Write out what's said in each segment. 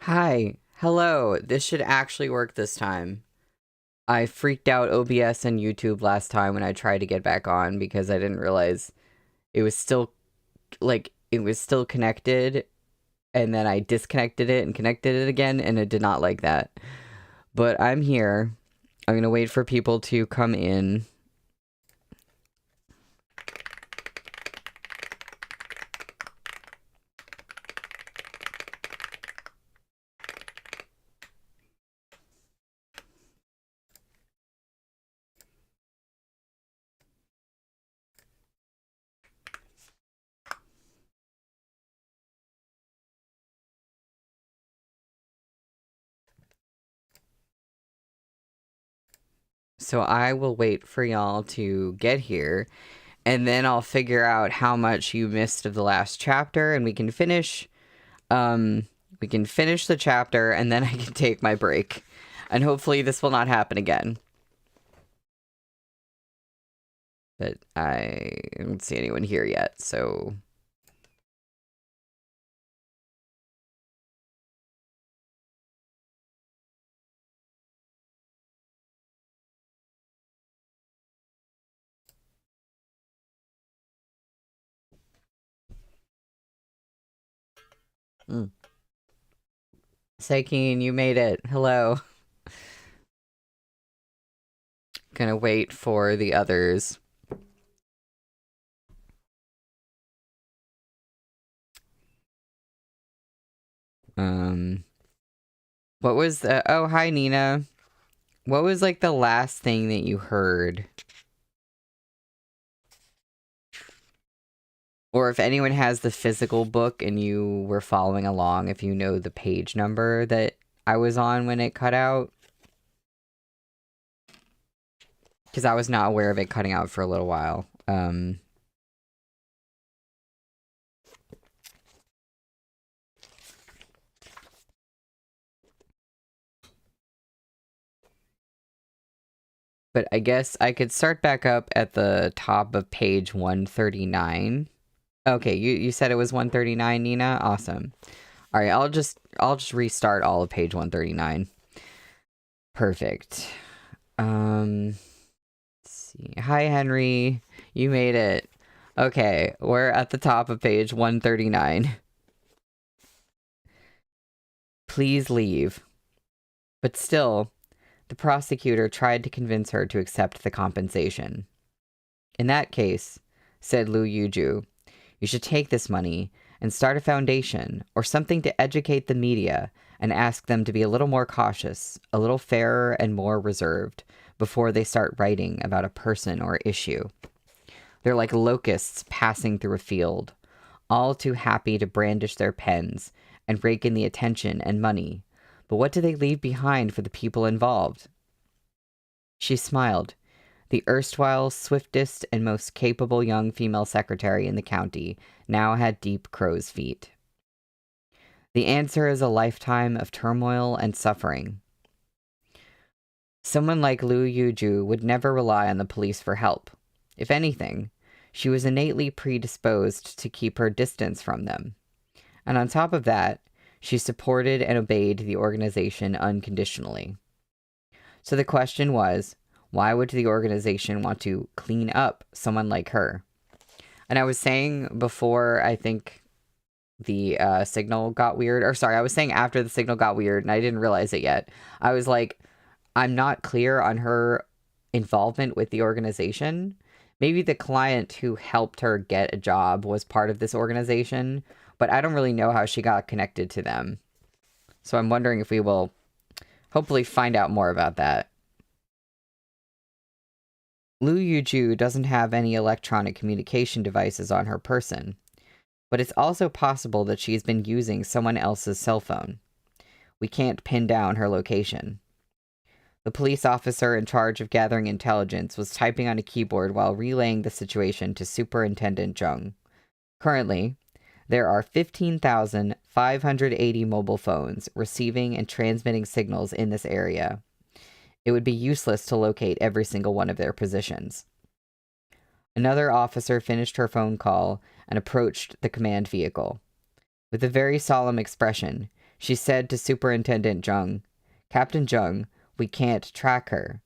Hi. Hello. This should actually work this time. I freaked out OBS and YouTube last time when I tried to get back on because I didn't realize it was still, it was still connected, and then I disconnected it and connected it again, and it did not like that. But I'm here. I'm gonna wait for people to come in. So I will wait for y'all to get here, and then I'll figure out how much you missed of the last chapter, and we can finish the chapter, and then I can take my break. And hopefully this will not happen again. But I don't see anyone here yet, so... Seikin, you made it. Hello. Gonna wait for the others. What was the... Oh, hi, Nina. What was, like, the last thing that you heard? Or if anyone has the physical book and you were following along, if you know the page number that I was on when it cut out. Because I was not aware of it cutting out for a little while. But I guess I could start back up at the top of page 139. Okay, you said it was 139, Nina? Awesome. All right, I'll just restart all of page 139. Perfect. Let's see. Hi, Henry. You made it. Okay, we're at the top of page 139. Please leave. But still, the prosecutor tried to convince her to accept the compensation. In that case, said Lu Yuju, you should take this money and start a foundation or something to educate the media and ask them to be a little more cautious, a little fairer and more reserved before they start writing about a person or issue. They're like locusts passing through a field, all too happy to brandish their pens and rake in the attention and money. But what do they leave behind for the people involved? She smiled. The erstwhile swiftest and most capable young female secretary in the county now had deep crow's feet. The answer is a lifetime of turmoil and suffering. Someone like Lu Yuju would never rely on the police for help. If anything, she was innately predisposed to keep her distance from them. And on top of that, she supported and obeyed the organization unconditionally. So the question was, why would the organization want to clean up someone like her? And I was saying before, I think the signal got weird, or sorry, I was saying after the signal got weird, and I didn't realize it yet. I was like, I'm not clear on her involvement with the organization. Maybe the client who helped her get a job was part of this organization, but I don't really know how she got connected to them. So I'm wondering if we will hopefully find out more about that. Lu Yuju doesn't have any electronic communication devices on her person, but it's also possible that she's been using someone else's cell phone. We can't pin down her location. The police officer in charge of gathering intelligence was typing on a keyboard while relaying the situation to Superintendent Jung. Currently, there are 15,580 mobile phones receiving and transmitting signals in this area. It would be useless to locate every single one of their positions. Another officer finished her phone call and approached the command vehicle. With a very solemn expression, She said to Superintendent Jung, "Captain Jung, we can't track her.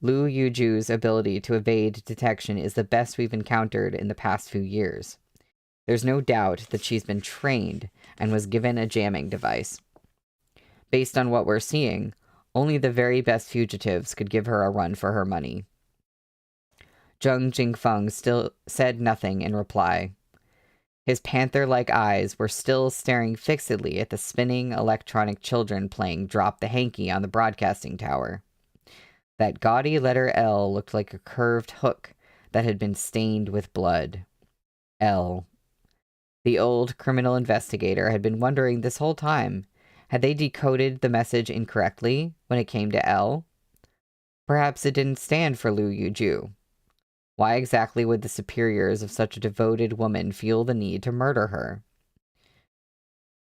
Liu Yuju's ability to evade detection is the best we've encountered in the past few years. There's no doubt that she's been trained and was given a jamming device. Based on what we're seeing, only the very best fugitives could give her a run for her money." Zheng Jingfeng still said nothing in reply. His panther-like eyes were still staring fixedly at the spinning electronic children playing Drop the Hanky on the broadcasting tower. That gaudy letter L looked like a curved hook that had been stained with blood. L. The old criminal investigator had been wondering this whole time. Had they decoded the message incorrectly when it came to L? Perhaps it didn't stand for Liu Yuju. Why exactly would the superiors of such a devoted woman feel the need to murder her?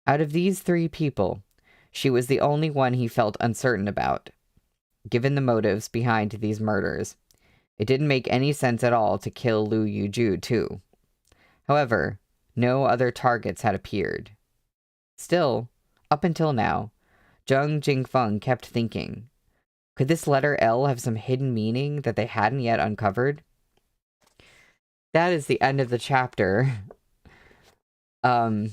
Out of these three people, she was the only one he felt uncertain about. Given the motives behind these murders, it didn't make any sense at all to kill Liu Yuju too. However, no other targets had appeared. Still, up until now, Zheng Jingfeng kept thinking, could this letter L have some hidden meaning that they hadn't yet uncovered? That is the end of the chapter. This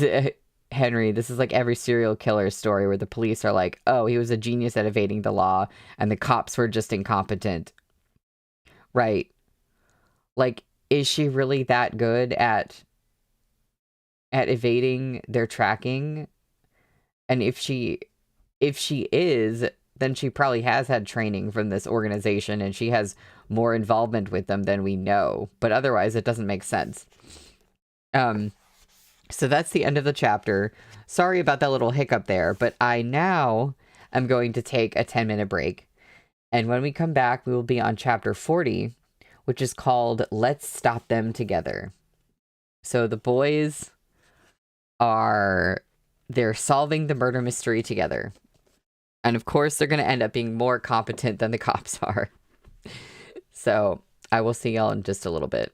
is, Henry, this is like every serial killer story where the police are like, oh, he was a genius at evading the law, and the cops were just incompetent. Right. Like, is she really that good at evading their tracking? And if she is, then she probably has had training from this organization and she has more involvement with them than we know. But otherwise, it doesn't make sense. So that's the end of the chapter. Sorry about that little hiccup there, but I now am going to take a 10-minute break. And when we come back, we will be on chapter 40, which is called Let's Stop Them Together. So the boys they're solving the murder mystery together. And of course, they're going to end up being more competent than the cops are. So I will see y'all in just a little bit.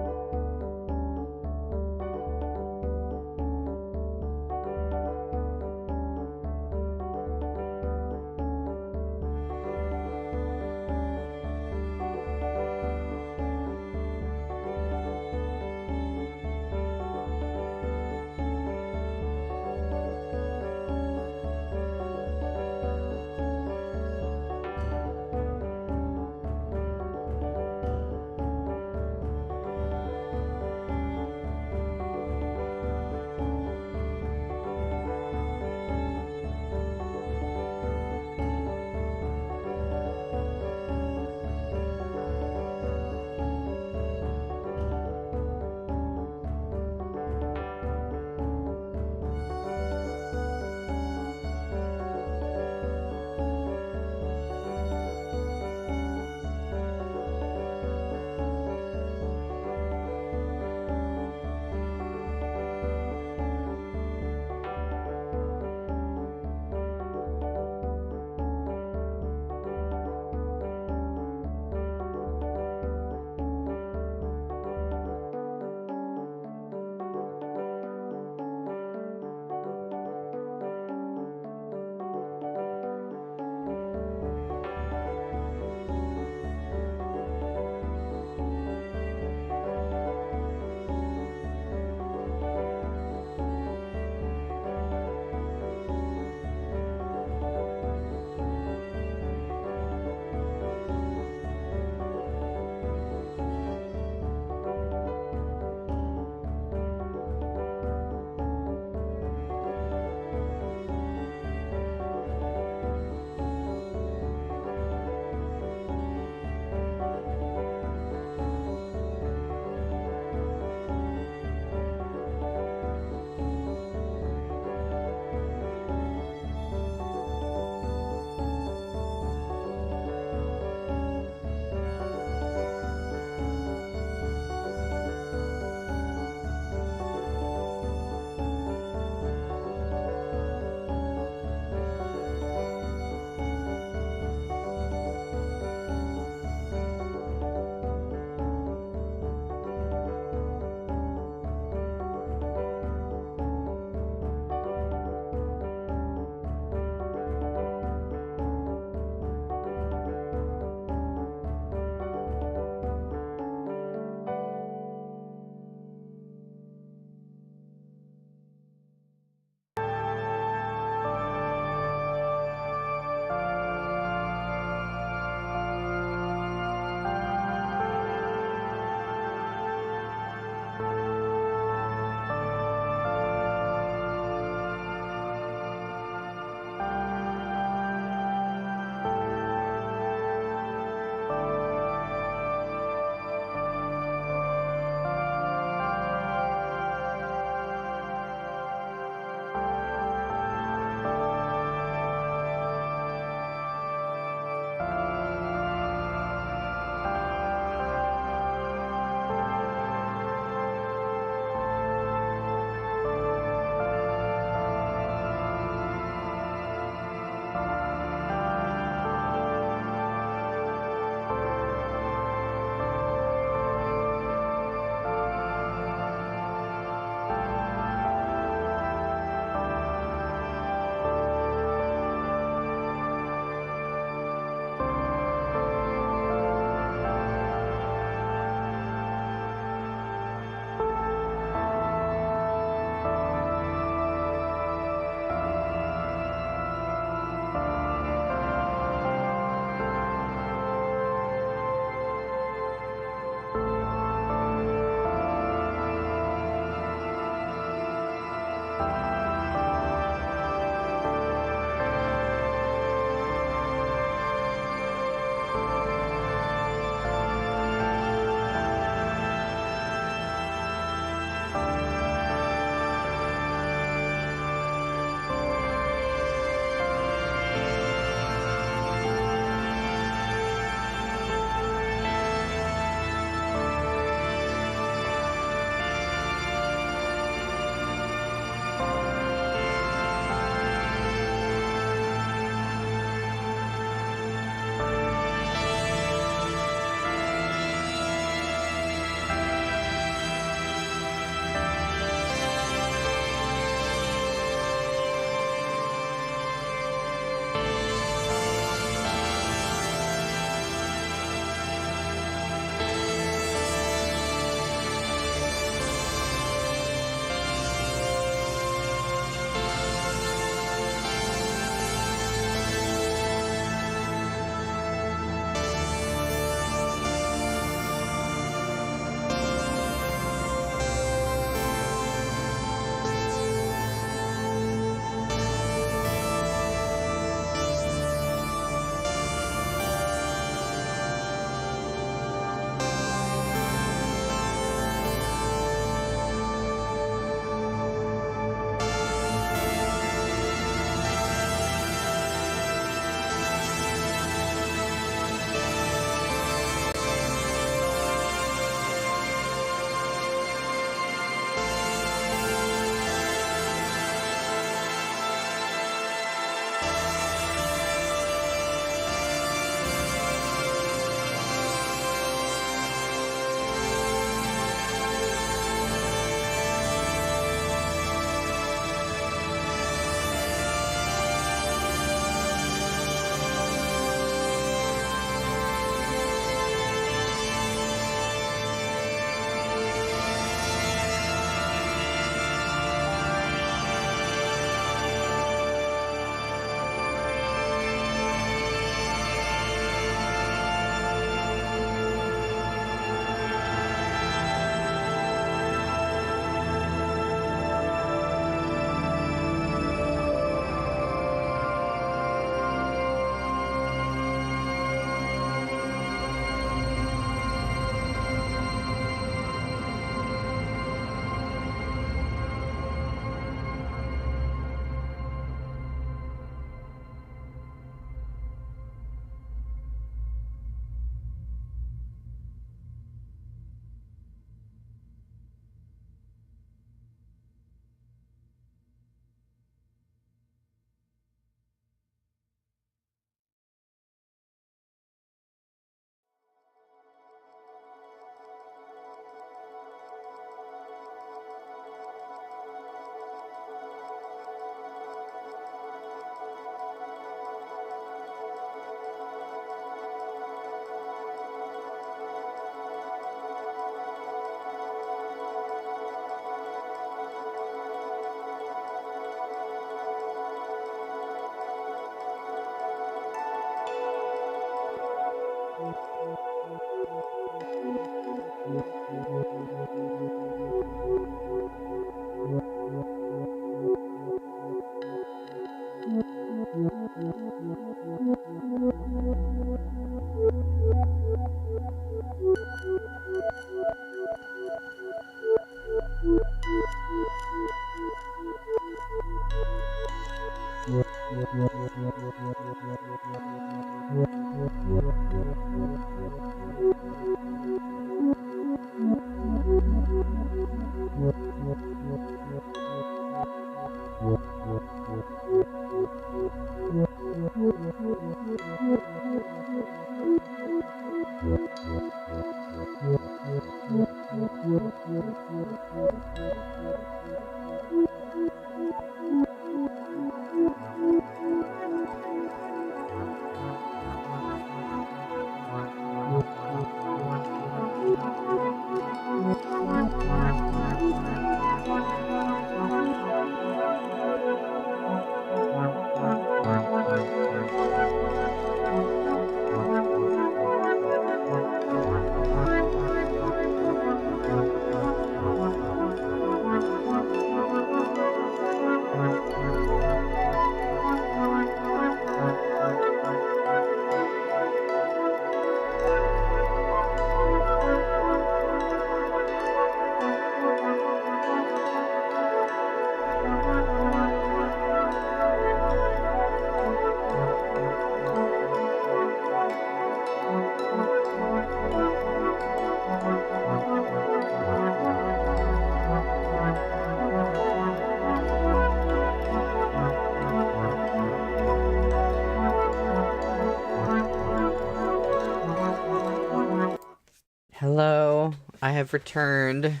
Hello, I have returned.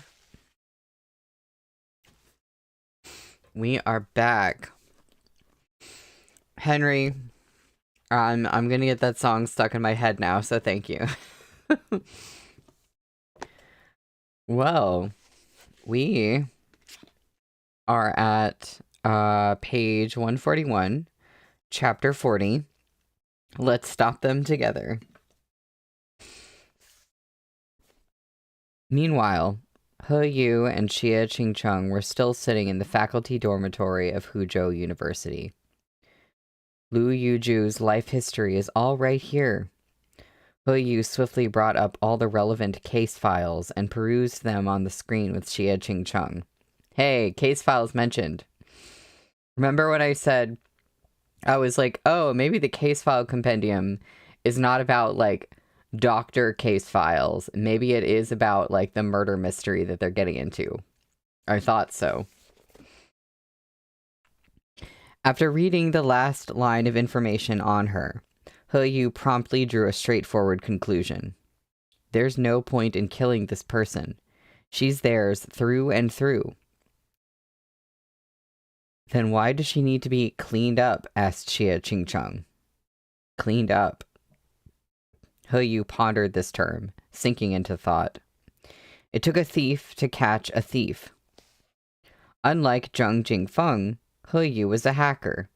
We are back. Henry, I'm gonna get that song stuck in my head now, so thank you. Well, we are at page 141, chapter 40. Let's stop them together. Meanwhile, He Yu and Xie Qingcheng were still sitting in the faculty dormitory of Huzhou University. Lu Yuju's life history is all right here. He Yu swiftly brought up all the relevant case files and perused them on the screen with Xie Qingcheng. Hey, case files mentioned. Remember when I said, I was like, oh, maybe the case file compendium is not about, like, doctor case files. Maybe it is about, like, the murder mystery that they're getting into. I thought so. After reading the last line of information on her, He Yu promptly drew a straightforward conclusion. There's no point in killing this person. She's theirs through and through. Then why does she need to be cleaned up? Asked Xie Qingcheng. Cleaned up. He Yu pondered this term, sinking into thought. It took a thief to catch a thief. Unlike Zheng Jingfeng, He Yu was a hacker.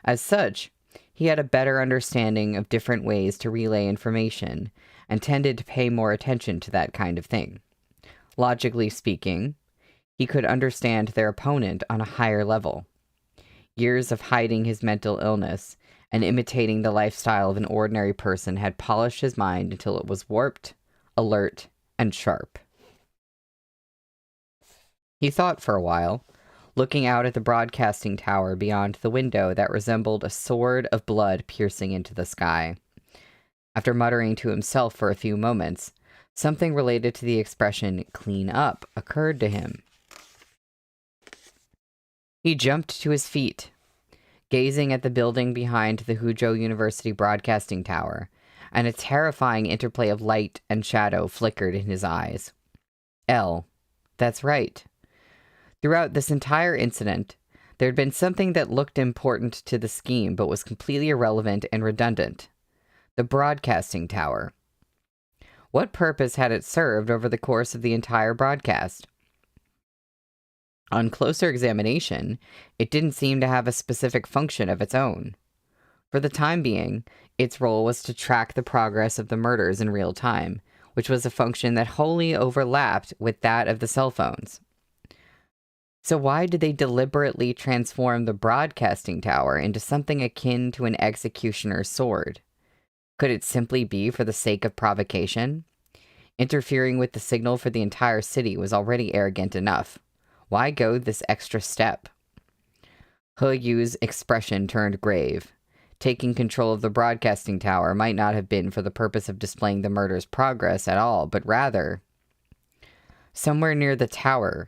As such, he had a better understanding of different ways to relay information and tended to pay more attention to that kind of thing. Logically speaking, he could understand their opponent on a higher level. Years of hiding his mental illness and imitating the lifestyle of an ordinary person had polished his mind until it was warped, alert, and sharp. He thought for a while, looking out at the broadcasting tower beyond the window that resembled a sword of blood piercing into the sky. After muttering to himself for a few moments, something related to the expression clean up occurred to him. He jumped to his feet, gazing at the building behind the Huzhou University broadcasting tower, and a terrifying interplay of light and shadow flickered in his eyes. That's right. Throughout this entire incident, there had been something that looked important to the scheme but was completely irrelevant and redundant. The broadcasting tower. What purpose had it served over the course of the entire broadcast? On closer examination, it didn't seem to have a specific function of its own. For the time being, its role was to track the progress of the murders in real time, which was a function that wholly overlapped with that of the cell phones. So why did they deliberately transform the broadcasting tower into something akin to an executioner's sword? Could it simply be for the sake of provocation? Interfering with the signal for the entire city was already arrogant enough. Why go this extra step? He Yu's expression turned grave. Taking control of the broadcasting tower might not have been for the purpose of displaying the murder's progress at all, but rather, somewhere near the tower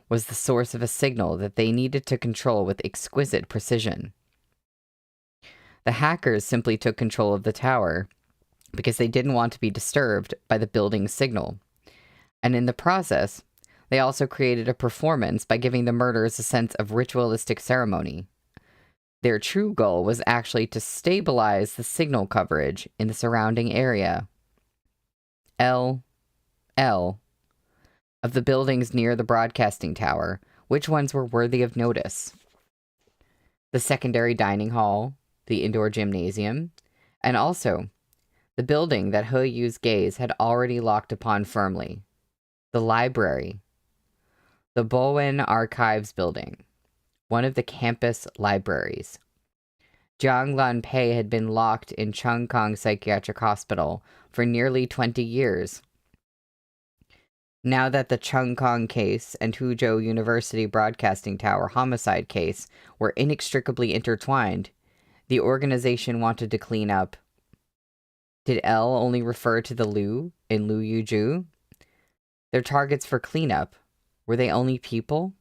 was the source of a signal that they needed to control with exquisite precision. The hackers simply took control of the tower because they didn't want to be disturbed by the building's signal. And in the process, they also created a performance by giving the murderers a sense of ritualistic ceremony. Their true goal was actually to stabilize the signal coverage in the surrounding area. L. Of the buildings near the broadcasting tower, which ones were worthy of notice? The secondary dining hall, the indoor gymnasium, and also the building that He Yu's gaze had already locked upon firmly. The library. The Bowen Archives building. One of the campus libraries. Jiang Lanpei had been locked in Chung Kong Psychiatric Hospital for nearly 20 years. Now that the Chung Kong case and Huzhou University Broadcasting Tower homicide case were inextricably intertwined, the organization wanted to clean up. Did L only refer to the Lu in Lu Yuju? Their targets for cleanup, were they only people?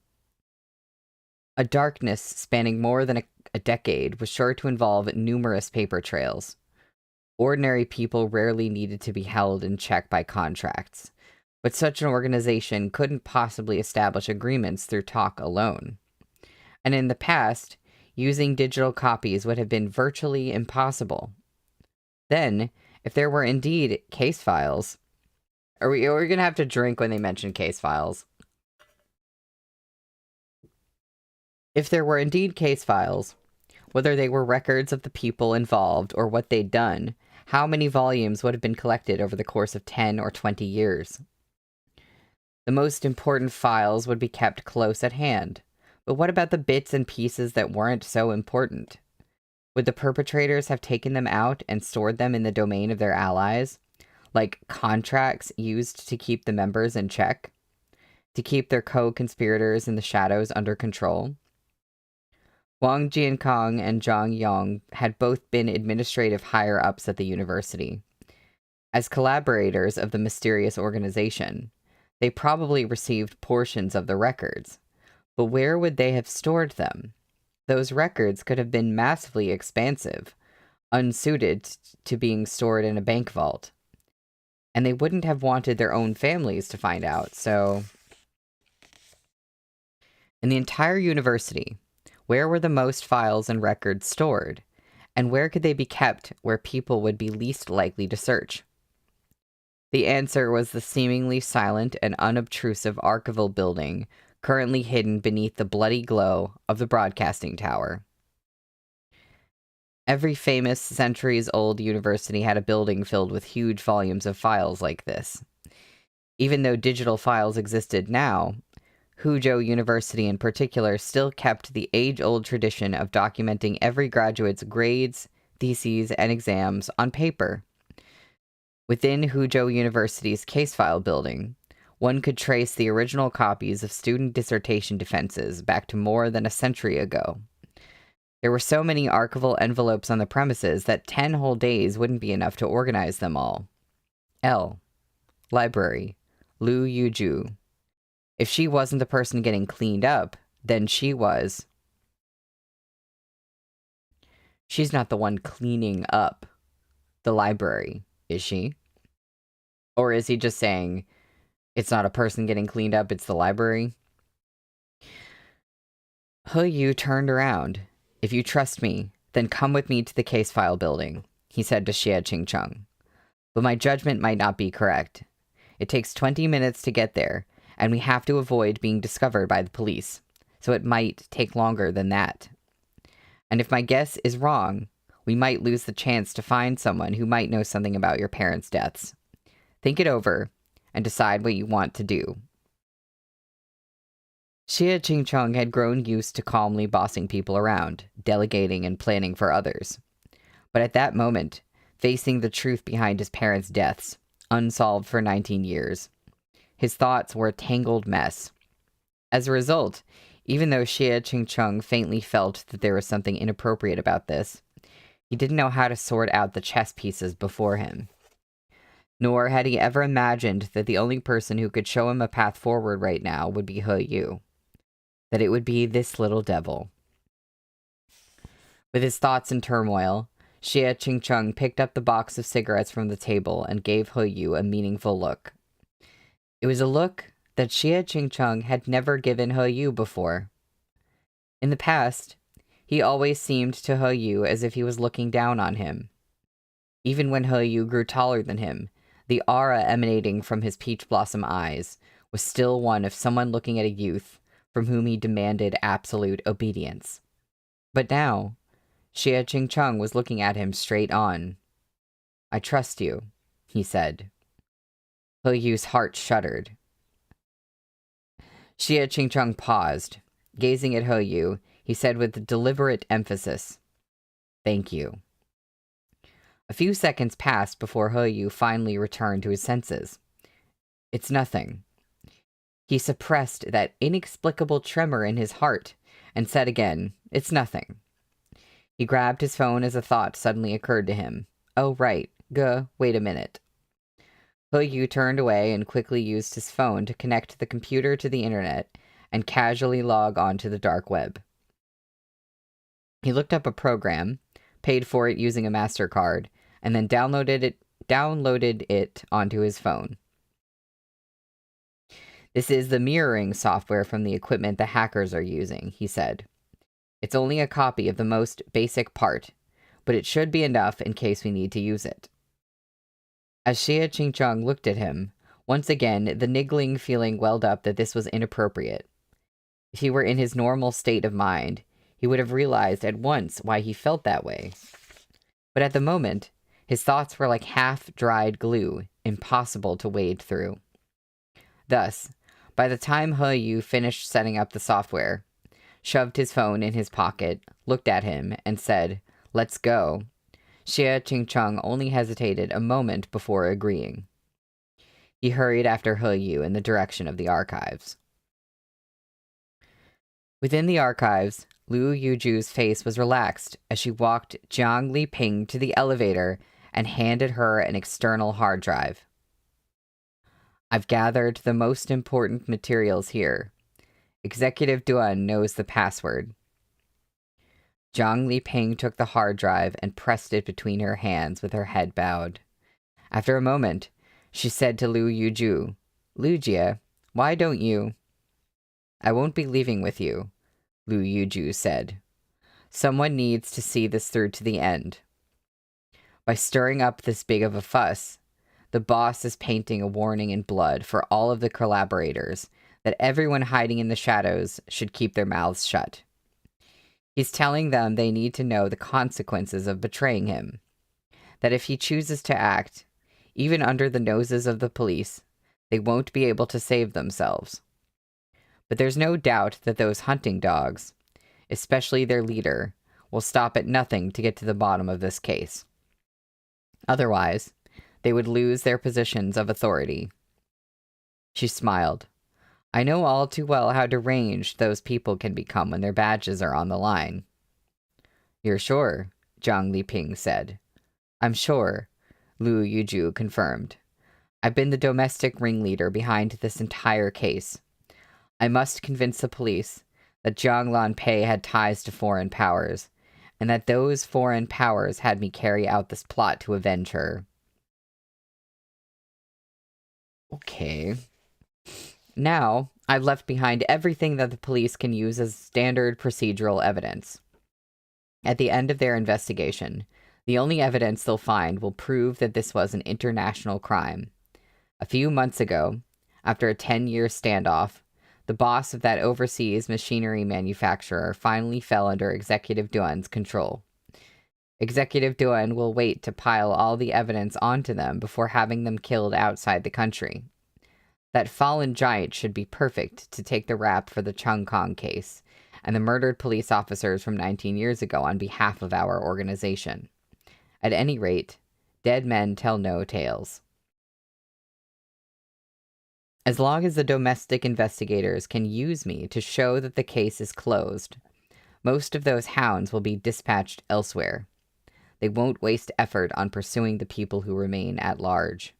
A darkness spanning more than a decade was sure to involve numerous paper trails. Ordinary people rarely needed to be held in check by contracts, but such an organization couldn't possibly establish agreements through talk alone. And in the past, using digital copies would have been virtually impossible. Then, if there were indeed case files, we're going to have to drink when they mention case files. If there were indeed case files, whether they were records of the people involved or what they'd done, how many volumes would have been collected over the course of 10 or 20 years? The most important files would be kept close at hand, but what about the bits and pieces that weren't so important? Would the perpetrators have taken them out and stored them in the domain of their allies, like contracts used to keep the members in check, to keep their co-conspirators in the shadows under control? Wang Jiankong and Zhang Yong had both been administrative higher-ups at the university. As collaborators of the mysterious organization, they probably received portions of the records, but where would they have stored them? Those records could have been massively expansive, unsuited to being stored in a bank vault. And they wouldn't have wanted their own families to find out, so... In the entire university, where were the most files and records stored? And where could they be kept where people would be least likely to search? The answer was the seemingly silent and unobtrusive archival building currently hidden beneath the bloody glow of the broadcasting tower. Every famous centuries-old university had a building filled with huge volumes of files like this. Even though digital files existed now, Huzhou University in particular still kept the age-old tradition of documenting every graduate's grades, theses, and exams on paper. Within Huzhou University's case file building, one could trace the original copies of student dissertation defenses back to more than a century ago. There were so many archival envelopes on the premises that 10 whole days wouldn't be enough to organize them all. L. Library. Lu Yuju. If she wasn't the person getting cleaned up, then she was. She's not the one cleaning up the library, is she? Or is he just saying, it's not a person getting cleaned up, it's the library? He Yu turned around. If you trust me, then come with me to the case file building, he said to Xie Qingcheng. But my judgment might not be correct. It takes 20 minutes to get there, and we have to avoid being discovered by the police, so it might take longer than that. And if my guess is wrong, we might lose the chance to find someone who might know something about your parents' deaths. Think it over and decide what you want to do. Xie Qingcheng had grown used to calmly bossing people around, delegating and planning for others. But at that moment, facing the truth behind his parents' deaths, unsolved for 19 years, his thoughts were a tangled mess. As a result, even though Xie Qingcheng faintly felt that there was something inappropriate about this, he didn't know how to sort out the chess pieces before him. Nor had he ever imagined that the only person who could show him a path forward right now would be He Yu. That it would be this little devil. With his thoughts in turmoil, Xie Qingcheng picked up the box of cigarettes from the table and gave He Yu a meaningful look. It was a look that Xie Qingcheng had never given He Yu before. In the past, he always seemed to He Yu as if he was looking down on him. Even when He Yu grew taller than him, the aura emanating from his peach blossom eyes was still one of someone looking at a youth from whom he demanded absolute obedience. But now, Xie Qingcheng was looking at him straight on. "I trust you," he said. He Yu's heart shuddered. Xie Qingcheng paused. Gazing at He Yu, he said with deliberate emphasis, "Thank you." A few seconds passed before He Yu finally returned to his senses. "It's nothing." He suppressed that inexplicable tremor in his heart and said again, "It's nothing." He grabbed his phone as a thought suddenly occurred to him. "Oh, right. Wait a minute." He Yu turned away and quickly used his phone to connect the computer to the internet and casually log onto the dark web. He looked up a program, paid for it using a MasterCard, and then downloaded it onto his phone. "This is the mirroring software from the equipment the hackers are using," he said. "It's only a copy of the most basic part, but it should be enough in case we need to use it." As Xie Qingcheng looked at him, once again the niggling feeling welled up that this was inappropriate. If he were in his normal state of mind, he would have realized at once why he felt that way. But at the moment, his thoughts were like half-dried glue, impossible to wade through. Thus, by the time He Yu finished setting up the software, shoved his phone in his pocket, looked at him, and said, "Let's go," Xie Qingcheng only hesitated a moment before agreeing. He hurried after He Yu in the direction of the archives. Within the archives, Lu Yuju's face was relaxed as she walked Jiang Liping to the elevator and handed her an external hard drive. "I've gathered the most important materials here. Executive Duan knows the password." Jiang Liping took the hard drive and pressed it between her hands with her head bowed. After a moment, she said to Lu Yuju, "Lu Jie, why don't you—" "I won't be leaving with you," Lu Yuju said. "Someone needs to see this through to the end. By stirring up this big of a fuss, the boss is painting a warning in blood for all of the collaborators that everyone hiding in the shadows should keep their mouths shut. He's telling them they need to know the consequences of betraying him. That if he chooses to act, even under the noses of the police, they won't be able to save themselves. But there's no doubt that those hunting dogs, especially their leader, will stop at nothing to get to the bottom of this case. Otherwise, they would lose their positions of authority." She smiled. "I know all too well how deranged those people can become when their badges are on the line." "You're sure?" Jiang Liping said. "I'm sure," Lu Yuju confirmed. "I've been the domestic ringleader behind this entire case. I must convince the police that Jiang Lanpei had ties to foreign powers, and that those foreign powers had me carry out this plot to avenge her." Okay. Now, I've left behind everything that the police can use as standard procedural evidence. At the end of their investigation, the only evidence they'll find will prove that this was an international crime. A few months ago, after a 10-year standoff, the boss of that overseas machinery manufacturer finally fell under Executive Duan's control. Executive Duan will wait to pile all the evidence onto them before having them killed outside the country. That fallen giant should be perfect to take the rap for the Chung Kong case and the murdered police officers from 19 years ago on behalf of our organization. At any rate, dead men tell no tales. As long as the domestic investigators can use me to show that the case is closed, most of those hounds will be dispatched elsewhere. They won't waste effort on pursuing the people who remain at large.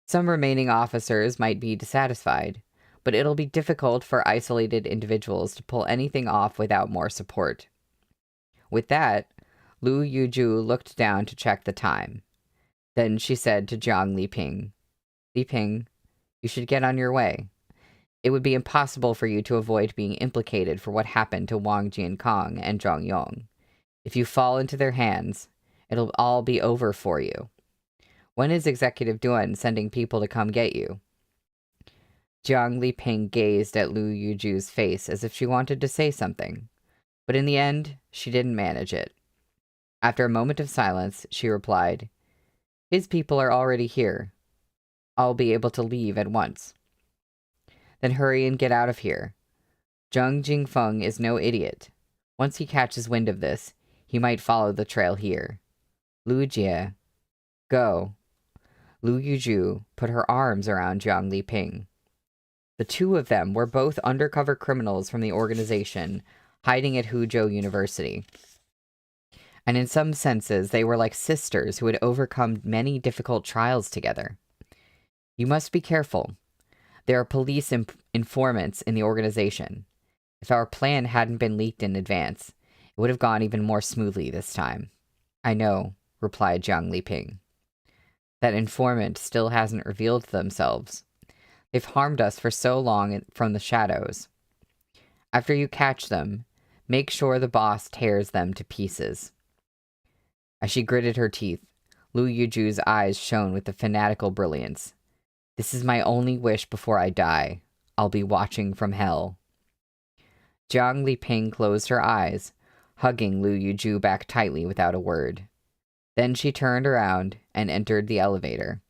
Some remaining officers might be dissatisfied, but it'll be difficult for isolated individuals to pull anything off without more support. With that, Lu Yuju looked down to check the time. Then she said to Jiang Liping, "Liping, you should get on your way. It would be impossible for you to avoid being implicated for what happened to Wang Jiankong and Zhang Yong. If you fall into their hands, it'll all be over for you. When is Executive Duan sending people to come get you?" Jiang Liping gazed at Lu Yuju's face as if she wanted to say something, but in the end, she didn't manage it. After a moment of silence, she replied, "His people are already here. I'll be able to leave at once." "Then hurry and get out of here. Zheng Jingfeng is no idiot. Once he catches wind of this, he might follow the trail here. Lu Jie, go." Lu Yuju put her arms around Jiang Liping. The two of them were both undercover criminals from the organization, hiding at Huzhou University. And in some senses, they were like sisters who had overcome many difficult trials together. "You must be careful. There are police informants in the organization. If our plan hadn't been leaked in advance, it would have gone even more smoothly this time." "I know," replied Jiang Liping. "That informant still hasn't revealed themselves. They've harmed us for so long from the shadows. After you catch them, make sure the boss tears them to pieces." As she gritted her teeth, Lu Yuju's eyes shone with a fanatical brilliance. "This is my only wish before I die. I'll be watching from hell." Jiang Liping closed her eyes, hugging Lu Yuju back tightly without a word. Then she turned around and entered the elevator.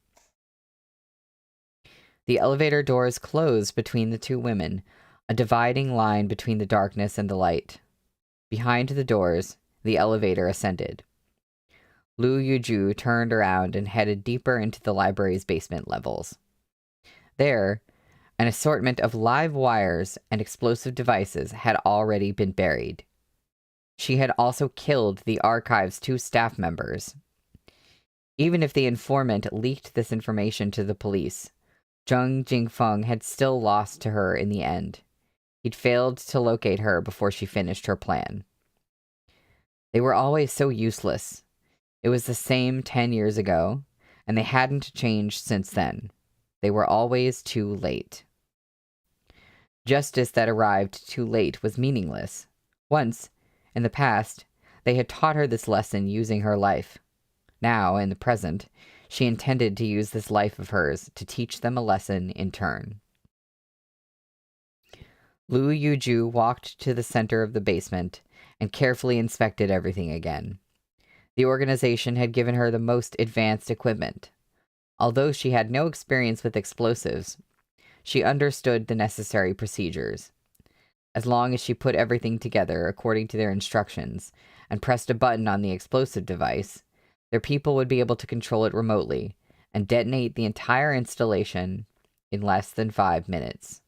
The elevator doors closed between the two women, a dividing line between the darkness and the light. Behind the doors, the elevator ascended. Lu Yuju turned around and headed deeper into the library's basement levels. There, an assortment of live wires and explosive devices had already been buried. She had also killed the archive's 2 staff members. Even if the informant leaked this information to the police, Zheng Jingfeng had still lost to her in the end. He'd failed to locate her before she finished her plan. They were always so useless. It was the same 10 years ago, and they hadn't changed since then. They were always too late. Justice that arrived too late was meaningless. Once, in the past, they had taught her this lesson using her life. Now, in the present, she intended to use this life of hers to teach them a lesson in turn. Lu Yuju walked to the center of the basement and carefully inspected everything again. The organization had given her the most advanced equipment. Although she had no experience with explosives, she understood the necessary procedures. As long as she put everything together according to their instructions and pressed a button on the explosive device, their people would be able to control it remotely and detonate the entire installation in less than 5 minutes.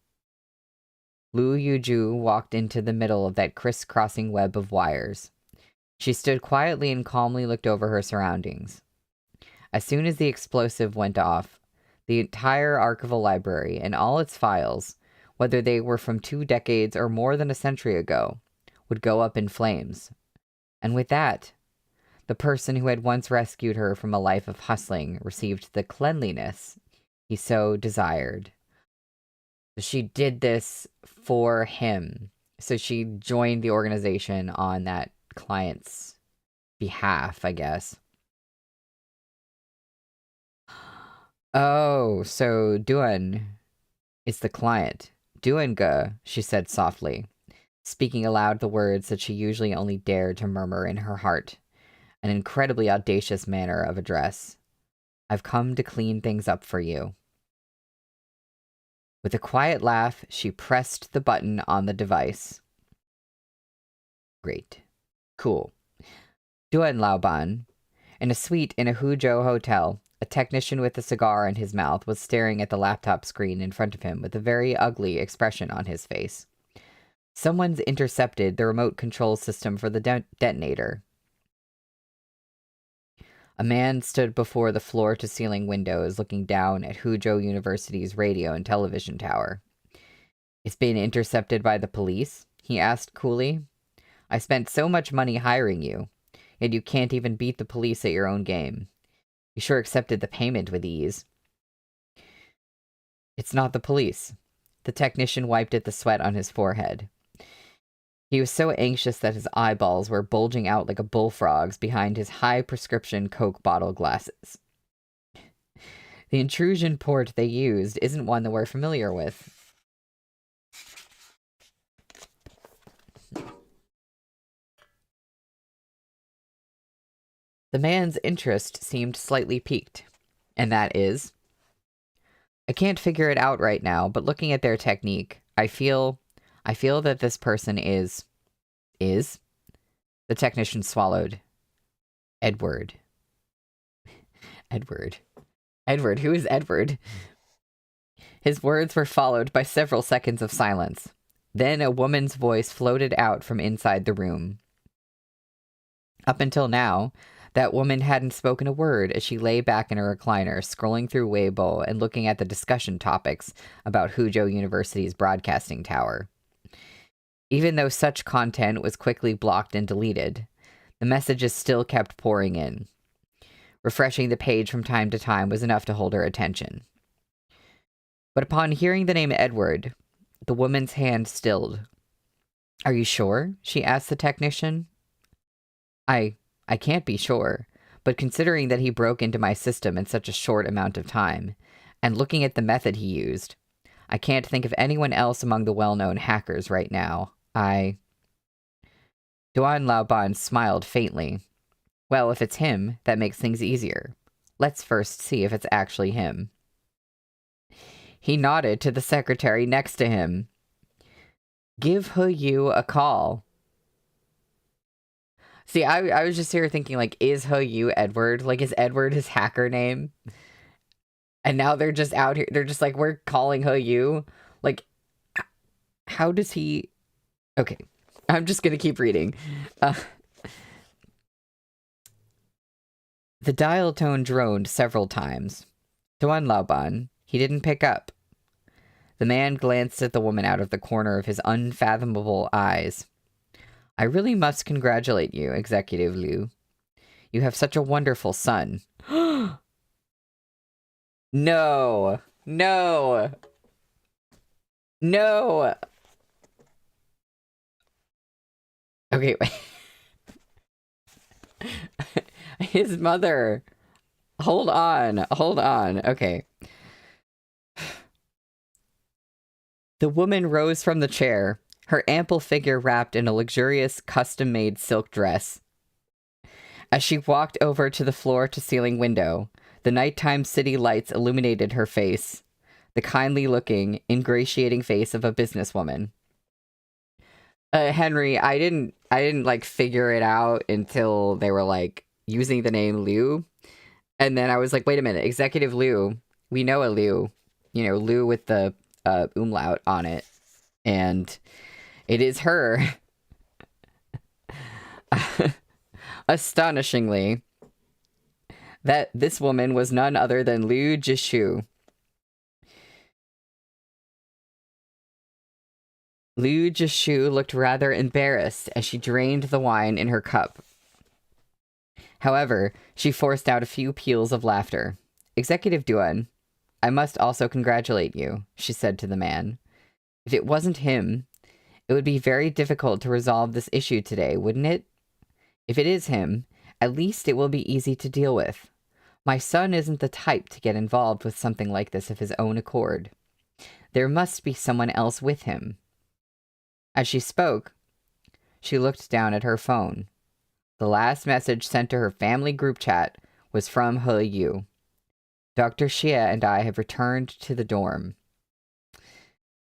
Lu Yuju walked into the middle of that crisscrossing web of wires. She stood quietly and calmly looked over her surroundings. As soon as the explosive went off, the entire archival library and all its files, whether they were from 2 decades or more than a century ago, would go up in flames. And with that, the person who had once rescued her from a life of hustling received the cleanliness he so desired. She did this for him. So she joined the organization on that client's behalf, I guess. "Oh, so Duan is the client. Duan-ge," she said softly, speaking aloud the words that she usually only dared to murmur in her heart. an incredibly audacious manner of address. I've come to clean things up for you. With a quiet laugh, she pressed the button on the device. Great. Cool. Duan Laoban. In a suite in a Huzhou hotel, a technician with a cigar in his mouth was staring at the laptop screen in front of him with a very ugly expression on his face. Someone's intercepted the remote control system for the detonator. A man stood before the floor-to-ceiling windows looking down at Huzhou University's radio and television tower. It's been intercepted by the police? He asked coolly. I spent so much money hiring you, yet you can't even beat the police at your own game. You sure accepted the payment with ease. It's not the police. The technician wiped at the sweat on his forehead. He was so anxious that his eyeballs were bulging out like a bullfrog's behind his high-prescription Coke bottle glasses. The intrusion port they used isn't one that we're familiar with. The man's interest seemed slightly piqued, and that is, I can't figure it out right now, but looking at their technique, I feel that this person is? The technician swallowed. Edward. Edward. Edward, who is Edward? His words were followed by several seconds of silence. Then a woman's voice floated out from inside the room. Up until now, that woman hadn't spoken a word as she lay back in her recliner, scrolling through Weibo and looking at the discussion topics about Huzhou University's broadcasting tower. Even though such content was quickly blocked and deleted, the messages still kept pouring in. Refreshing the page from time to time was enough to hold her attention. But upon hearing the name Edward, the woman's hand stilled. Are you sure? She asked the technician. I can't be sure, but considering that he broke into my system in such a short amount of time, and looking at the method he used, I can't think of anyone else among the well-known hackers right now. Duan Laoban smiled faintly. Well, if it's him, that makes things easier. Let's first see if it's actually him. He nodded to the secretary next to him. Give He Yu a call. See, I was just here thinking, like, is He Yu Edward? Like, is Edward his hacker name? And now they're just out here. They're just like, we're calling He Yu. Like, how does he... Okay, I'm just going to keep reading. The dial tone droned several times. Duan Laoban, he didn't pick up. The man glanced at the woman out of the corner of his unfathomable eyes. I really must congratulate you, Executive Liu. You have such a wonderful son. No. No. No. Okay, wait. His mother. Hold on. Hold on. Okay. The woman rose from the chair, her ample figure wrapped in a luxurious, custom-made silk dress. As she walked over to the floor-to-ceiling window, the nighttime city lights illuminated her face, the kindly-looking, ingratiating face of a businesswoman. Henry, I didn't like figure it out until they were like using the name Liu, and then I was like, wait a minute, Executive Liu, we know a Liu, you know, Liu with the umlaut on it, and it is her. Astonishingly, that this woman was none other than Liu Jishu. Liu Jishu looked rather embarrassed as she drained the wine in her cup. However, she forced out a few peals of laughter. Executive Duan, I must also congratulate you, she said to the man. If it wasn't him, it would be very difficult to resolve this issue today, wouldn't it? If it is him, at least it will be easy to deal with. My son isn't the type to get involved with something like this of his own accord. There must be someone else with him. As she spoke, she looked down at her phone. The last message sent to her family group chat was from He Yu. Dr. Xie and I have returned to the dorm.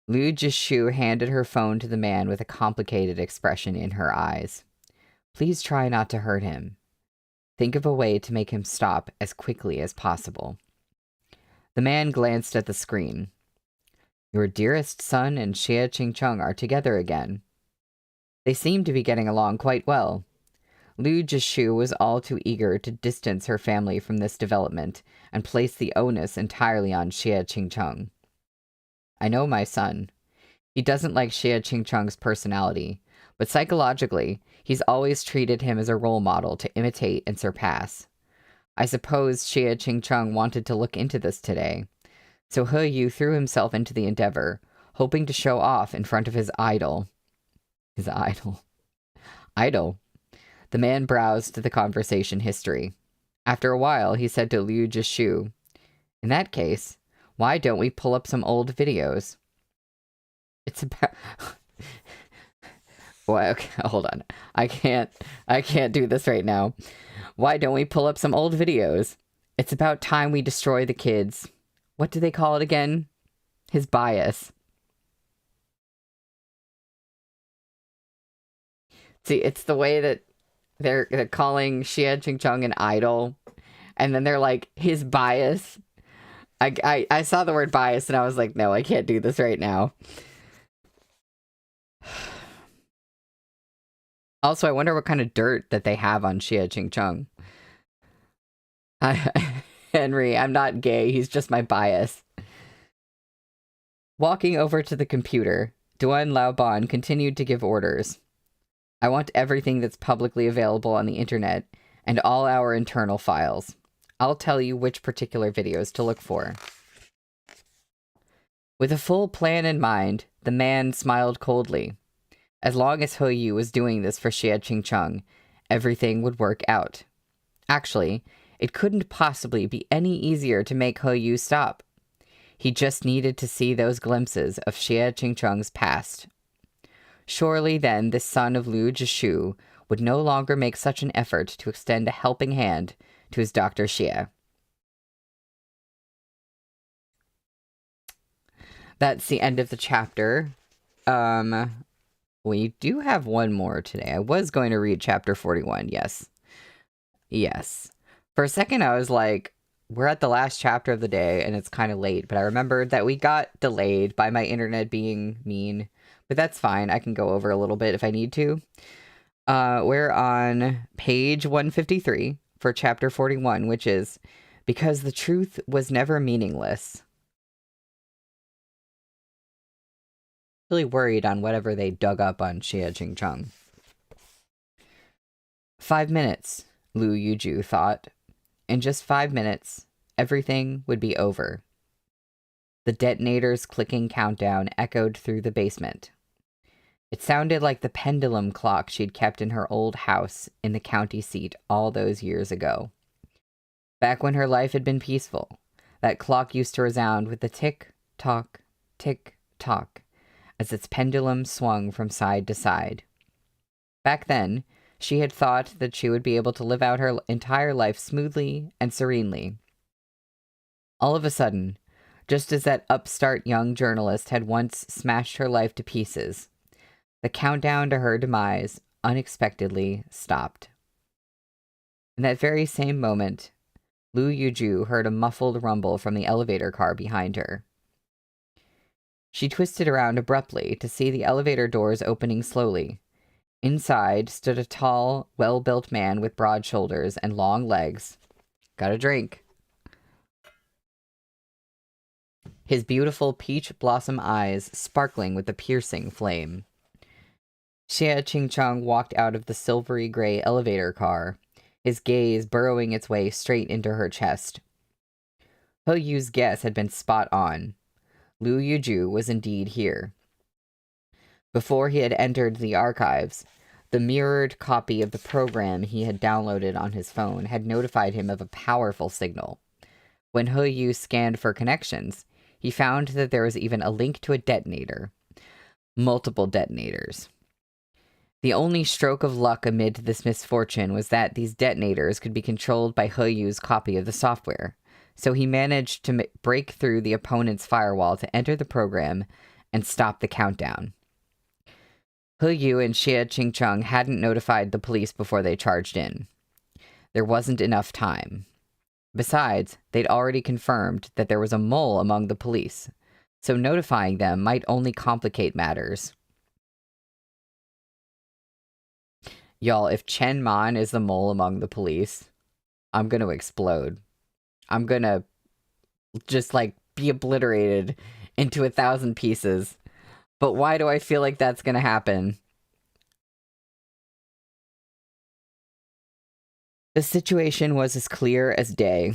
Liu Jishu handed her phone to the man with a complicated expression in her eyes. Please try not to hurt him. Think of a way to make him stop as quickly as possible. The man glanced at the screen. Your dearest son and Xie Qingcheng are together again. They seem to be getting along quite well. Liu Jishu was all too eager to distance her family from this development and place the onus entirely on Xie Qingcheng. I know my son. He doesn't like Xie Qingcheng's personality, but psychologically, he's always treated him as a role model to imitate and surpass. I suppose Xie Qingcheng wanted to look into this today, so He Yu threw himself into the endeavor, hoping to show off in front of his idol. His idol. Idol. The man browsed the conversation history. After a while, he said to Liu Jishu, in that case, why don't we pull up some old videos? It's about... Well, okay, hold on. I can't do this right now. Why don't we pull up some old videos? It's about time we destroy the kids. What do they call it again? His bias. See, it's the way that they're calling Xie Qingcheng an idol, and then they're like, his bias. I saw the word bias, and I was like, no, I can't do this right now. Also, I wonder what kind of dirt that they have on Xie Qingcheng. Henry, I'm not gay. He's just my bias. Walking over to the computer, Duan Laoban continued to give orders. I want everything that's publicly available on the internet and all our internal files. I'll tell you which particular videos to look for. With a full plan in mind, the man smiled coldly. As long as He Yu was doing this for Xie Qingcheng, everything would work out. Actually, it couldn't possibly be any easier to make He Yu stop. He just needed to see those glimpses of Xie Qingcheng's past. Surely then this son of Liu Jishu would no longer make such an effort to extend a helping hand to his Dr. Xie. That's the end of the chapter. We do have one more today. I was going to read chapter 41, yes. Yes. For a second, I was like, we're at the last chapter of the day, and it's kind of late. But I remembered that we got delayed by my internet being mean. But that's fine. I can go over a little bit if I need to. We're on page 153 for chapter 41, which is, Because the Truth Was Never Meaningless. Really worried on whatever they dug up on Xie Qingcheng. 5 minutes, Liu Yuju thought. In just 5 minutes, everything would be over. The detonator's clicking countdown echoed through the basement. It sounded like the pendulum clock she'd kept in her old house in the county seat all those years ago. Back when her life had been peaceful, that clock used to resound with the tick-tock, tick-tock, as its pendulum swung from side to side. Back then, she had thought that she would be able to live out her entire life smoothly and serenely. All of a sudden, just as that upstart young journalist had once smashed her life to pieces, the countdown to her demise unexpectedly stopped. In that very same moment, Liu Yuju heard a muffled rumble from the elevator car behind her. She twisted around abruptly to see the elevator doors opening slowly. Inside stood a tall, well-built man with broad shoulders and long legs. Got a drink. His beautiful peach blossom eyes sparkling with a piercing flame. Xie Qingcheng walked out of the silvery gray elevator car, his gaze burrowing its way straight into her chest. He Yu's guess had been spot on. Liu Yuju was indeed here. Before he had entered the archives, the mirrored copy of the program he had downloaded on his phone had notified him of a powerful signal. When He Yu scanned for connections, he found that there was even a link to a detonator. Multiple detonators. The only stroke of luck amid this misfortune was that these detonators could be controlled by He Yu's copy of the software, so he managed to break through the opponent's firewall to enter the program and stop the countdown. He Yu and Xie Qingcheng hadn't notified the police before they charged in. There wasn't enough time. Besides, they'd already confirmed that there was a mole among the police, so notifying them might only complicate matters. Y'all, if Chen Man is the mole among the police, I'm gonna explode. I'm gonna just, be obliterated into 1,000 pieces. But why do I feel like that's gonna happen? The situation was as clear as day.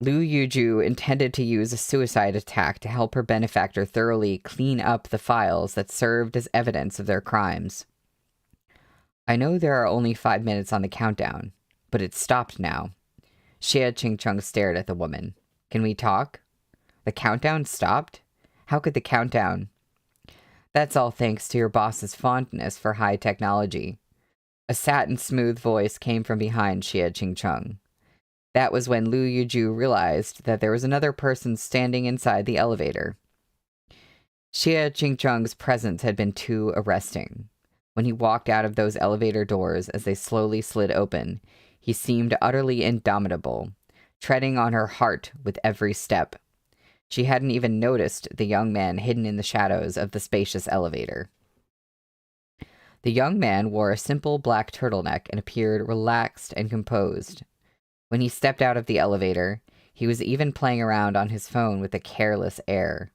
Lu Yuju intended to use a suicide attack to help her benefactor thoroughly clean up the files that served as evidence of their crimes. I know there are only 5 minutes on the countdown, but it's stopped now. Xie Qingcheng stared at the woman. Can we talk? The countdown stopped? How could the countdown? That's all thanks to your boss's fondness for high technology. A satin-smooth voice came from behind Xie Qingcheng. That was when Lu Yuju realized that there was another person standing inside the elevator. Xie Qingcheng's presence had been too arresting. When he walked out of those elevator doors as they slowly slid open, he seemed utterly indomitable, treading on her heart with every step. She hadn't even noticed the young man hidden in the shadows of the spacious elevator. The young man wore a simple black turtleneck and appeared relaxed and composed. When he stepped out of the elevator, he was even playing around on his phone with a careless air.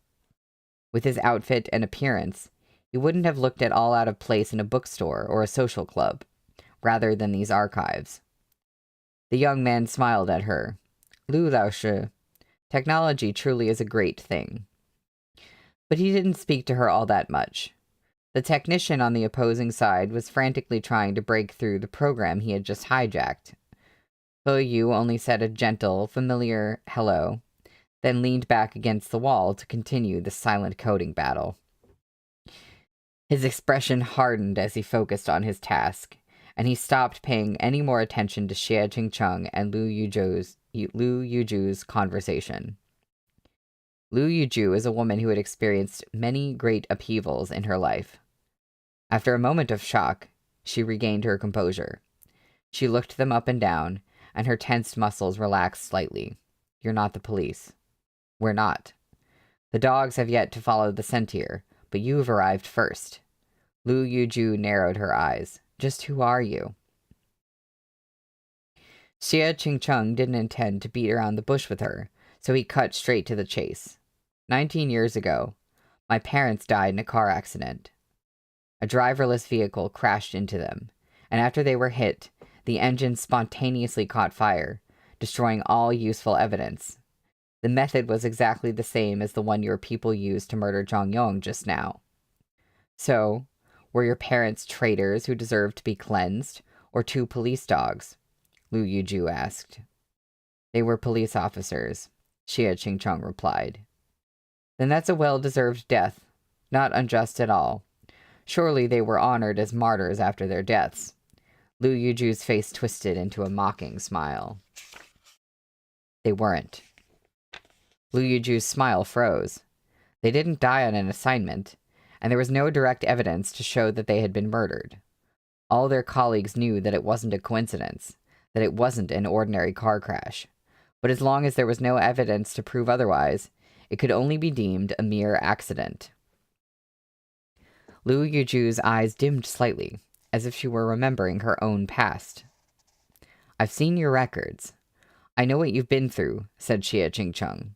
With his outfit and appearance, he wouldn't have looked at all out of place in a bookstore or a social club, rather than these archives. The young man smiled at her. Lu Laoshi, technology truly is a great thing. But he didn't speak to her all that much. The technician on the opposing side was frantically trying to break through the program he had just hijacked. He Yu only said a gentle, familiar hello, then leaned back against the wall to continue the silent coding battle. His expression hardened as he focused on his task, and he stopped paying any more attention to Xie Qingcheng and Lu Yuju's conversation. Lu Yuju is a woman who had experienced many great upheavals in her life. After a moment of shock, she regained her composure. She looked them up and down, and her tensed muscles relaxed slightly. You're not the police. We're not. The dogs have yet to follow the scent here, but you've arrived first. Lu Yuju narrowed her eyes. Just who are you? Xie Qingcheng didn't intend to beat around the bush with her, so he cut straight to the chase. 19 years ago, my parents died in a car accident. A driverless vehicle crashed into them, and after they were hit, the engine spontaneously caught fire, destroying all useful evidence. The method was exactly the same as the one your people used to murder Zhang Yong just now. So, were your parents traitors who deserved to be cleansed, or 2 police dogs? Lu Yuju asked. They were police officers, Xie Qingcheng replied. Then that's a well-deserved death, not unjust at all. Surely they were honored as martyrs after their deaths. Lu Yuju's face twisted into a mocking smile. They weren't. Lu Yuju's smile froze. They didn't die on an assignment, and there was no direct evidence to show that they had been murdered. All their colleagues knew that it wasn't a coincidence, that it wasn't an ordinary car crash. But as long as there was no evidence to prove otherwise, it could only be deemed a mere accident. Lu Yuju's eyes dimmed slightly, as if she were remembering her own past. I've seen your records. I know what you've been through, said Xie Qingcheng.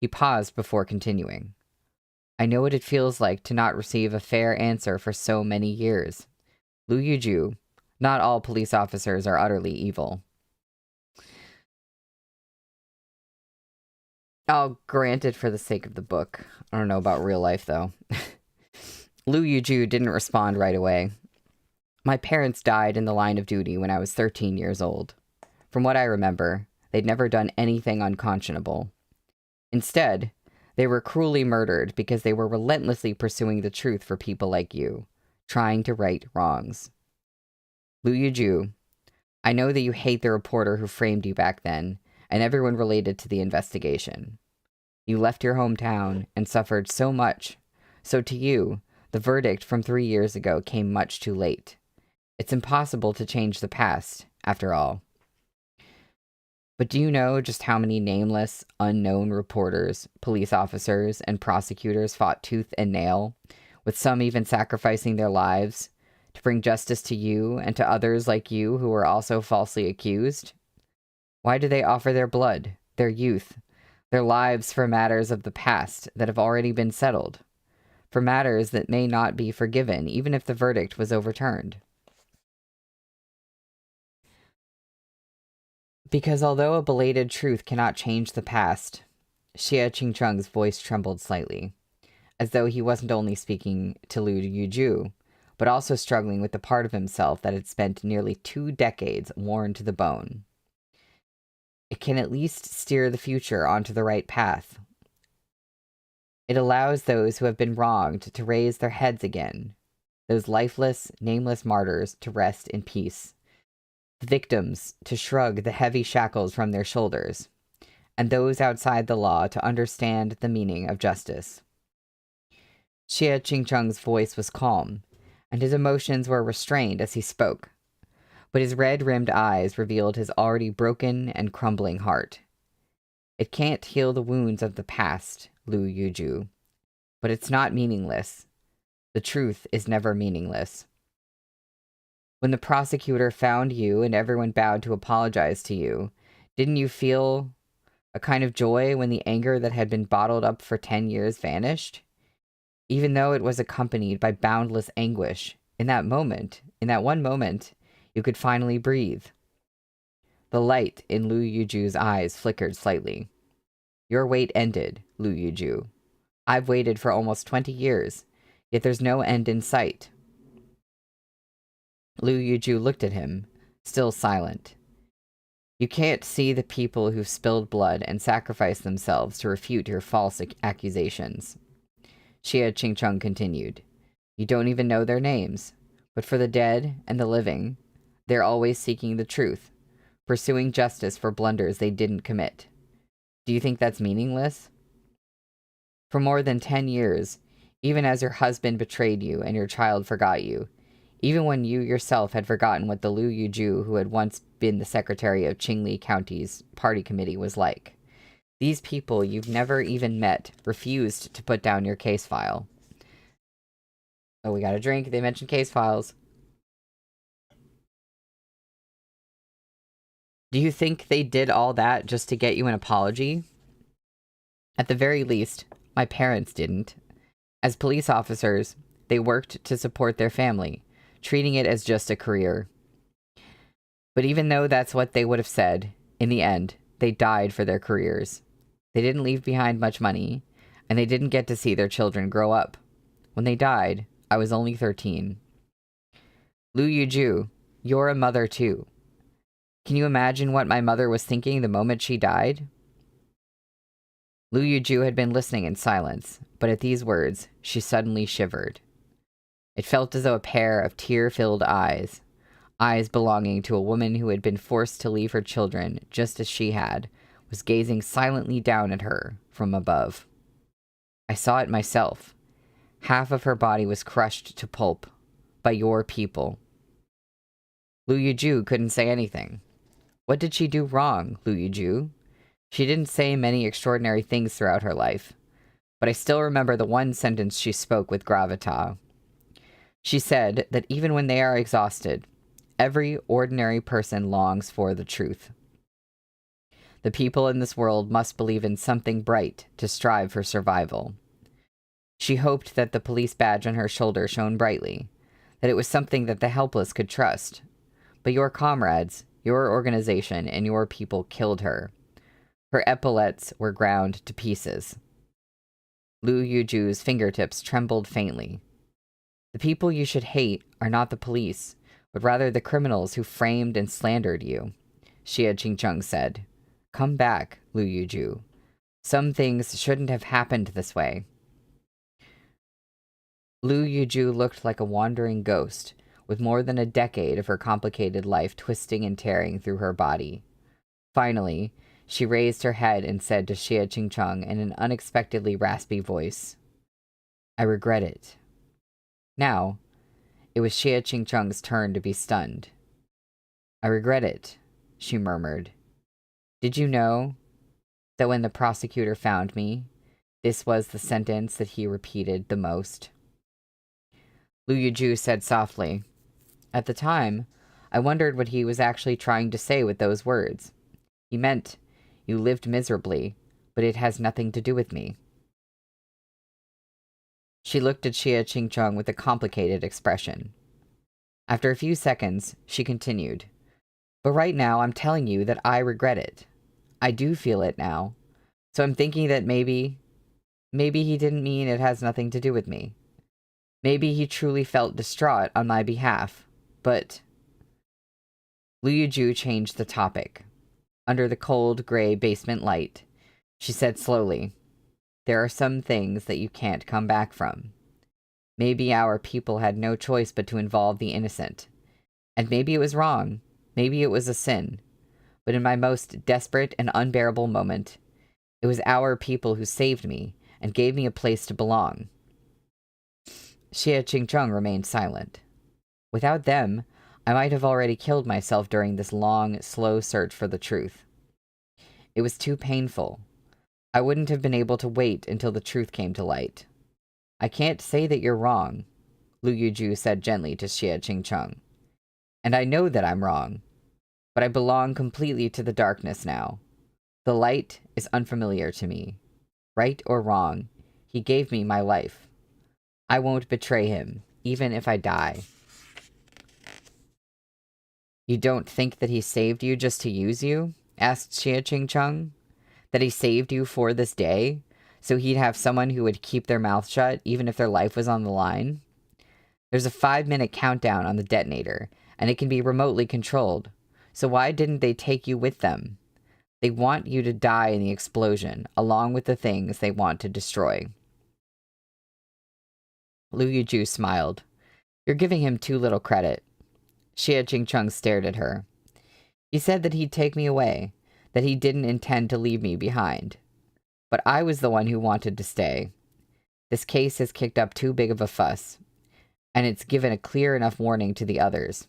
He paused before continuing. I know what it feels like to not receive a fair answer for so many years. Lu Yuju, not all police officers are utterly evil. I'll grant it for the sake of the book. I don't know about real life, though. Lu Yuju didn't respond right away. My parents died in the line of duty when I was 13 years old. From what I remember, they'd never done anything unconscionable. Instead, they were cruelly murdered because they were relentlessly pursuing the truth for people like you, trying to right wrongs. Lu Yuju, I know that you hate the reporter who framed you back then, and everyone related to the investigation. You left your hometown and suffered so much, so to you, the verdict from 3 years ago came much too late. It's impossible to change the past, after all. But do you know just how many nameless, unknown reporters, police officers, and prosecutors fought tooth and nail, with some even sacrificing their lives, to bring justice to you and to others like you who were also falsely accused? Why do they offer their blood, their youth, their lives for matters of the past that have already been settled, for matters that may not be forgiven even if the verdict was overturned? Because although a belated truth cannot change the past, Xie Qingcheng's voice trembled slightly, as though he wasn't only speaking to Lu Yuju, but also struggling with the part of himself that had spent nearly 2 decades worn to the bone. It can at least steer the future onto the right path. It allows those who have been wronged to raise their heads again, those lifeless, nameless martyrs to rest in peace, the victims to shrug the heavy shackles from their shoulders, and those outside the law to understand the meaning of justice. Xie Qingcheng's voice was calm, and his emotions were restrained as he spoke, but his red-rimmed eyes revealed his already broken and crumbling heart. It can't heal the wounds of the past, Lu Yuju, but it's not meaningless. The truth is never meaningless. When the prosecutor found you and everyone bowed to apologize to you, didn't you feel a kind of joy when the anger that had been bottled up for 10 years vanished? Even though it was accompanied by boundless anguish, in that one moment, you could finally breathe. The light in Lu Yuju's eyes flickered slightly. Your wait ended, Lu Yuju. I've waited for almost 20 years, yet there's no end in sight. Lu Yuju looked at him, still silent. You can't see the people who've spilled blood and sacrificed themselves to refute your false accusations. Xie Qingcheng continued. You don't even know their names, but for the dead and the living, they're always seeking the truth, pursuing justice for blunders they didn't commit. Do you think that's meaningless? For more than 10 years, even as your husband betrayed you and your child forgot you, even when you yourself had forgotten what the Lu Yuju who had once been the secretary of Qingli County's party committee was like, these people you've never even met refused to put down your case file. Oh, we got a drink. They mentioned case files. Do you think they did all that just to get you an apology? At the very least, my parents didn't. As police officers, they worked to support their family, treating it as just a career. But even though that's what they would have said, in the end, they died for their careers. They didn't leave behind much money, and they didn't get to see their children grow up. When they died, I was only 13. Lu Yuju, you're a mother too. Can you imagine what my mother was thinking the moment she died? Lu Yuju had been listening in silence, but at these words, she suddenly shivered. It felt as though a pair of tear-filled eyes belonging to a woman who had been forced to leave her children just as she had, was gazing silently down at her from above. I saw it myself. Half of her body was crushed to pulp by your people. Lu Yuju couldn't say anything. What did she do wrong, Lu Yuju? She didn't say many extraordinary things throughout her life, but I still remember the one sentence she spoke with gravitas. She said that even when they are exhausted, every ordinary person longs for the truth. The people in this world must believe in something bright to strive for survival. She hoped that the police badge on her shoulder shone brightly, that it was something that the helpless could trust. But your comrades, your organization, and your people killed her. Her epaulets were ground to pieces. Lu Yuju's fingertips trembled faintly. The people you should hate are not the police, but rather the criminals who framed and slandered you, Xie Qingcheng said. Come back, Lu Yuju. Some things shouldn't have happened this way. Lu Yuju looked like a wandering ghost, with more than a decade of her complicated life twisting and tearing through her body. Finally, she raised her head and said to Xie Qingcheng in an unexpectedly raspy voice, "I regret it." Now, it was Xie Qingcheng's turn to be stunned. "I regret it," she murmured. "Did you know that when the prosecutor found me, this was the sentence that he repeated the most?" Lu Yuju said softly, "At the time, I wondered what he was actually trying to say with those words. He meant, you lived miserably, but it has nothing to do with me." She looked at Xie Qingcheng with a complicated expression. After a few seconds, she continued, "But right now I'm telling you that I regret it. I do feel it now. So I'm thinking that maybe he didn't mean it has nothing to do with me. Maybe he truly felt distraught on my behalf, but..." Lu Yuju changed the topic. Under the cold, gray basement light, she said slowly, "There are some things that you can't come back from. Maybe our people had no choice but to involve the innocent. And maybe it was wrong. Maybe it was a sin. But in my most desperate and unbearable moment, it was our people who saved me and gave me a place to belong." Xie Qingcheng remained silent. "Without them, I might have already killed myself during this long, slow search for the truth. It was too painful. I wouldn't have been able to wait until the truth came to light. I can't say that you're wrong," Lu Yuju said gently to Xie Qingcheng. "And I know that I'm wrong. But I belong completely to the darkness now. The light is unfamiliar to me. Right or wrong, he gave me my life. I won't betray him, even if I die." "You don't think that he saved you just to use you?" asked Xie Qingcheng. "That he saved you for this day, so he'd have someone who would keep their mouth shut even if their life was on the line? There's a 5-minute countdown on the detonator, and it can be remotely controlled. So why didn't they take you with them? They want you to die in the explosion, along with the things they want to destroy." Lu Yuju smiled. "You're giving him too little credit." Xie Qingcheng stared at her. "He said that he'd take me away, that he didn't intend to leave me behind. But I was the one who wanted to stay. This case has kicked up too big of a fuss, and it's given a clear enough warning to the others.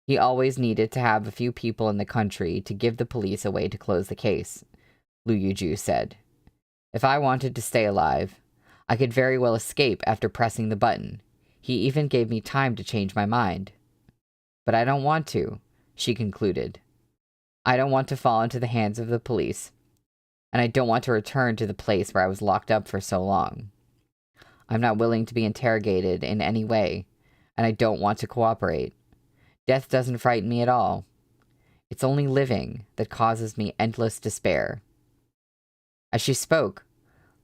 He always needed to have a few people in the country to give the police a way to close the case," Lu Yuju said. "If I wanted to stay alive, I could very well escape after pressing the button. He even gave me time to change my mind. But I don't want to," she concluded. "I don't want to fall into the hands of the police, and I don't want to return to the place where I was locked up for so long. I'm not willing to be interrogated in any way, and I don't want to cooperate. Death doesn't frighten me at all. It's only living that causes me endless despair." As she spoke,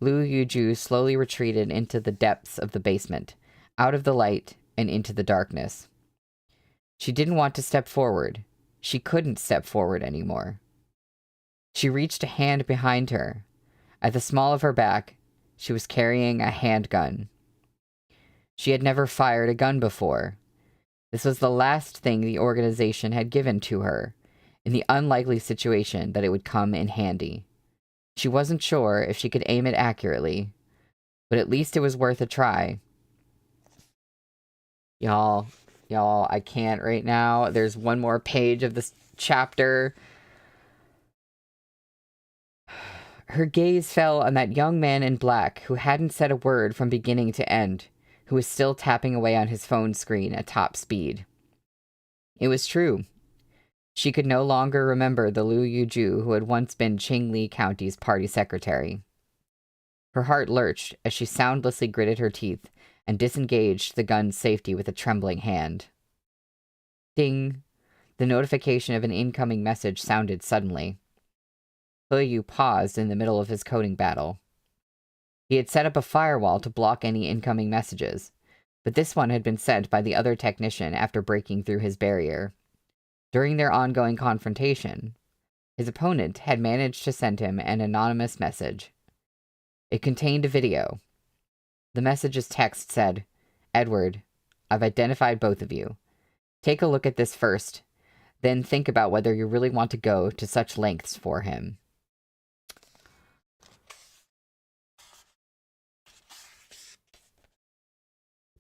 Lu Yuju slowly retreated into the depths of the basement, out of the light and into the darkness. She didn't want to step forward. She couldn't step forward anymore. She reached a hand behind her. At the small of her back, she was carrying a handgun. She had never fired a gun before. This was the last thing the organization had given to her, in the unlikely situation that it would come in handy. She wasn't sure if she could aim it accurately, but at least it was worth a try. Y'all, I can't right now. There's one more page of this chapter. Her gaze fell on that young man in black who hadn't said a word from beginning to end, who was still tapping away on his phone screen at top speed. It was true. She could no longer remember the Lu Yuju who had once been Qingli County's party secretary. Her heart lurched as she soundlessly gritted her teeth and disengaged the gun's safety with a trembling hand. Ding! The notification of an incoming message sounded suddenly. He Yu paused in the middle of his coding battle. He had set up a firewall to block any incoming messages, but this one had been sent by the other technician after breaking through his barrier. During their ongoing confrontation, his opponent had managed to send him an anonymous message. It contained a video. The message's text said, Edward, I've identified both of you. Take a look at this first, then think about whether you really want to go to such lengths for him.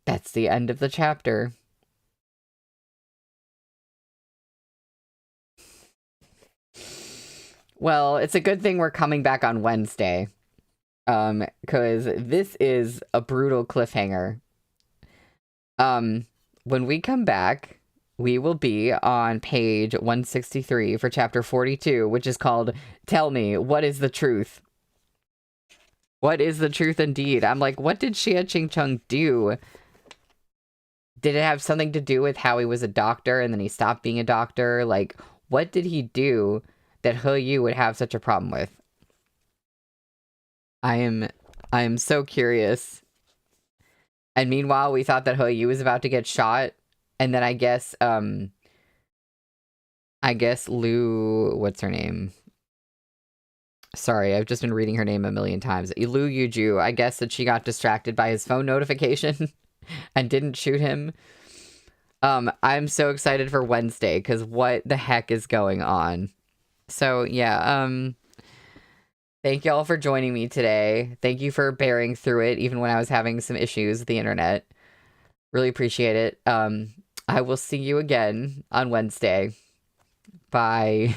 That's the end of the chapter. Well, it's a good thing we're coming back on Wednesday. Because this is a brutal cliffhanger. When we come back, we will be on page 163 for chapter 42, which is called Tell Me, What is the Truth? What is the truth indeed? I'm like, what did Xie Qingcheng do? Did it have something to do with how he was a doctor and then he stopped being a doctor? Like, what did he do that He Yu would have such a problem with? I am so curious. And meanwhile, we thought that He Yu was about to get shot, and then I guess Lu, what's her name? Sorry, I've just been reading her name a million times. Lu Yuju, I guess that she got distracted by his phone notification and didn't shoot him. I'm so excited for Wednesday, because what the heck is going on? So, yeah, thank y'all for joining me today. Thank you for bearing through it, even when I was having some issues with the internet. Really appreciate it. I will see you again on Wednesday. Bye.